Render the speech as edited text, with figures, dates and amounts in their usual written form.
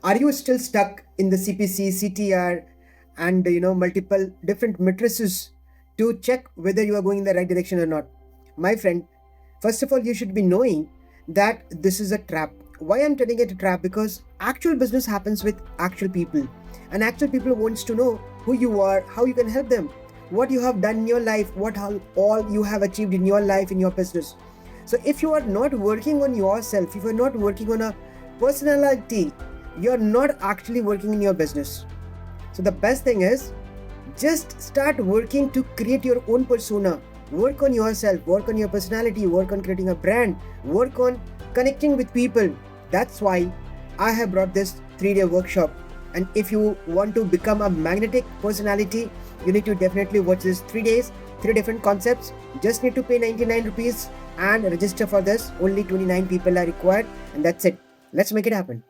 Are you still stuck in the CPC, CTR, and multiple different matrices to check whether you are going in the right direction or not? My friend, first of all, you should be knowing that this is a trap. Why I'm telling it a trap? Because actual business happens with actual people, and actual people wants to know who you are, how you can help them, what you have done in your life, what all you have achieved in your life, in your business. So if you are not working on yourself, if you're not working on a personality, you're not actually working in your business. So the best thing is just start working to create your own persona. Work on yourself, work on your personality, work on creating a brand, work on connecting with people. That's why I have brought this 3-day workshop. And if you want to become a magnetic personality, you need to definitely watch this 3 days, 3 different concepts. Just need to pay 99 rupees and register for this. Only 29 people are required, and that's it. Let's make it happen.